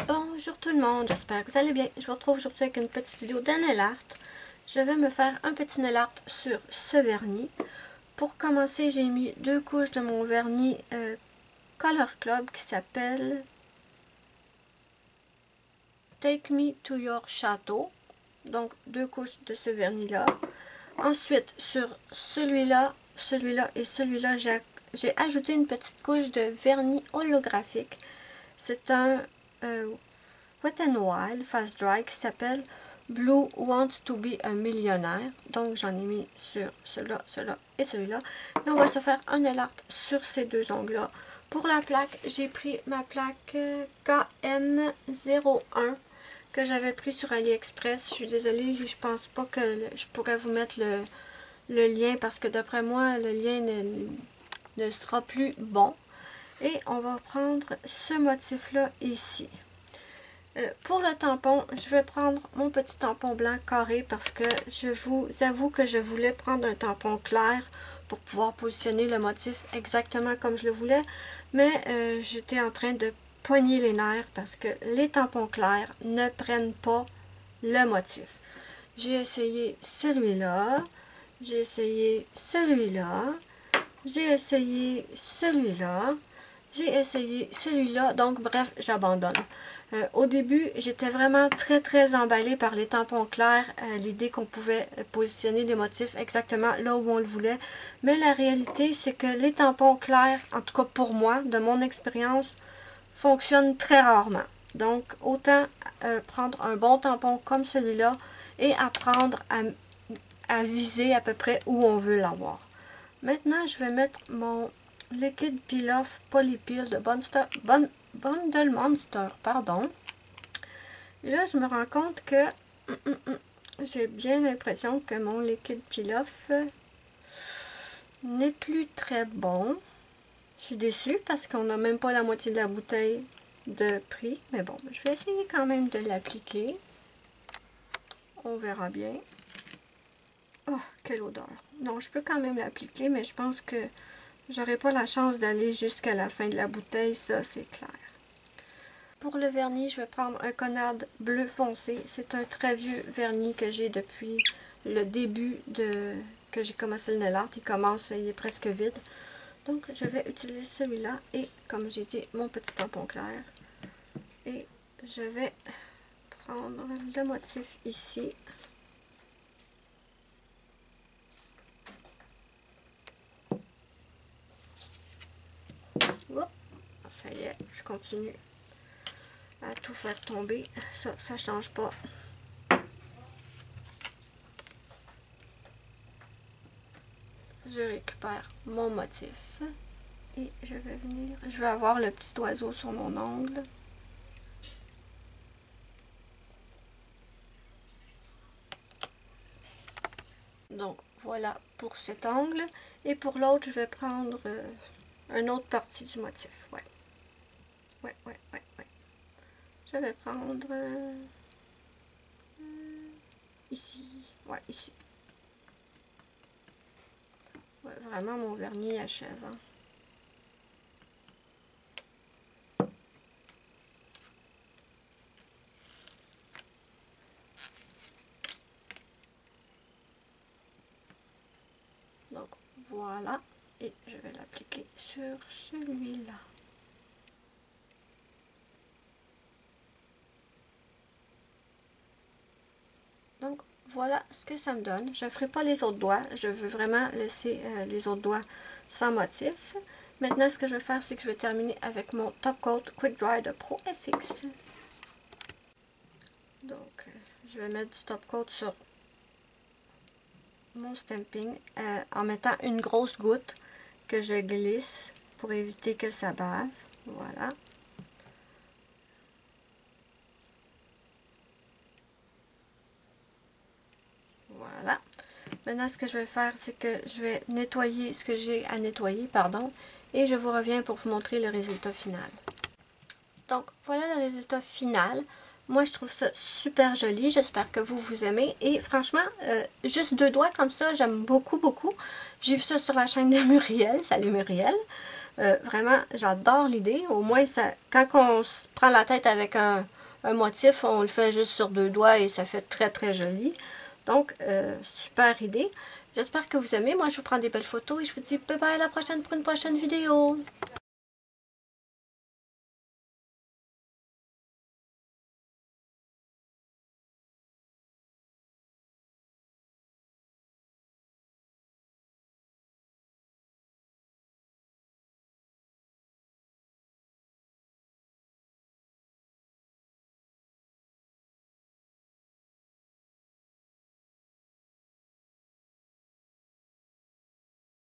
Bonjour tout le monde, j'espère que vous allez bien. Je vous retrouve aujourd'hui avec une petite vidéo de nail art. Je vais me faire un petit nail art sur ce vernis. Pour commencer, j'ai mis 2 couches de mon vernis Color Club qui s'appelle Take Me to Your Chateau. Donc 2 couches de ce vernis-là. Ensuite, sur celui-là, celui-là et celui-là, j'ai ajouté une petite couche de vernis holographique. C'est un Wet n Wild Fast Dry qui s'appelle Blue Wants to be a Millionaire. Donc j'en ai mis sur celui-là, celui-là et celui-là. Et on va se faire un nail art sur ces deux ongles-là. Pour la plaque, j'ai pris ma plaque KM01 que j'avais pris sur AliExpress. Je suis désolée, je pense pas que je pourrais vous mettre le lien parce que d'après moi, le lien ne sera plus bon. Et on va prendre ce motif-là ici. Pour le tampon, je vais prendre mon petit tampon blanc carré parce que je vous avoue que je voulais prendre un tampon clair pour pouvoir positionner le motif exactement comme je le voulais. Mais j'étais en train de poigner les nerfs parce que les tampons clairs ne prennent pas le motif. J'ai essayé celui-là, j'ai essayé celui-là, j'ai essayé celui-là. J'ai essayé celui-là, donc bref, j'abandonne. Au début, j'étais vraiment très emballée par les tampons clairs, l'idée qu'on pouvait positionner les motifs exactement là où on le voulait. Mais la réalité, c'est que les tampons clairs, en tout cas pour moi, de mon expérience, fonctionnent très rarement. Donc, autant prendre un bon tampon comme celui-là et apprendre à viser à peu près où on veut l'avoir. Maintenant, je vais mettre mon Liquid Peel Off Polypeel de Bundle Monster, pardon. Et là, je me rends compte que j'ai bien l'impression que mon Liquid Peel Off n'est plus très bon. Je suis déçue parce qu'on n'a même pas la moitié de la bouteille de prix. Mais bon, je vais essayer quand même de l'appliquer. On verra bien. Oh, quelle odeur. Non, je peux quand même l'appliquer, mais je pense que j'aurai pas la chance d'aller jusqu'à la fin de la bouteille, ça c'est clair. Pour le vernis, je vais prendre un Conard bleu foncé. C'est un très vieux vernis que j'ai depuis le début que j'ai commencé le nail art. Il est presque vide. Donc je vais utiliser celui-là et comme j'ai dit, mon petit tampon clair. Et je vais prendre le motif ici. Oups, ça y est, je continue à tout faire tomber. Ça change pas. Je récupère mon motif et je vais avoir le petit oiseau sur mon ongle. Donc voilà pour cet ongle. Et pour l'autre, je vais prendre une autre partie du motif. Ouais. Je vais prendre ici. Ouais, ici. Ouais, vraiment, mon vernis achève. Hein. Donc, voilà. Et je vais l'appliquer sur celui-là. Donc, voilà ce que ça me donne. Je ne ferai pas les autres doigts. Je veux vraiment laisser les autres doigts sans motif. Maintenant, ce que je vais faire, c'est que je vais terminer avec mon Top Coat Quick Dry de Pro FX. Donc, je vais mettre du Top Coat sur mon stamping en mettant une grosse goutte que je glisse pour éviter que ça bave. Voilà. Voilà. Maintenant, ce que je vais faire, c'est que je vais nettoyer ce que j'ai à nettoyer, pardon, et je vous reviens pour vous montrer le résultat final. Donc, voilà le résultat final. Moi, je trouve ça super joli. J'espère que vous aimez. Et franchement, juste 2 doigts comme ça, j'aime beaucoup. J'ai vu ça sur la chaîne de Muriel. Salut Muriel. Vraiment, j'adore l'idée. Au moins, ça, quand on se prend la tête avec un un motif, on le fait juste sur 2 doigts et ça fait très très joli. Donc, super idée. J'espère que vous aimez. Moi, je vous prends des belles photos et je vous dis bye bye à la prochaine pour une prochaine vidéo.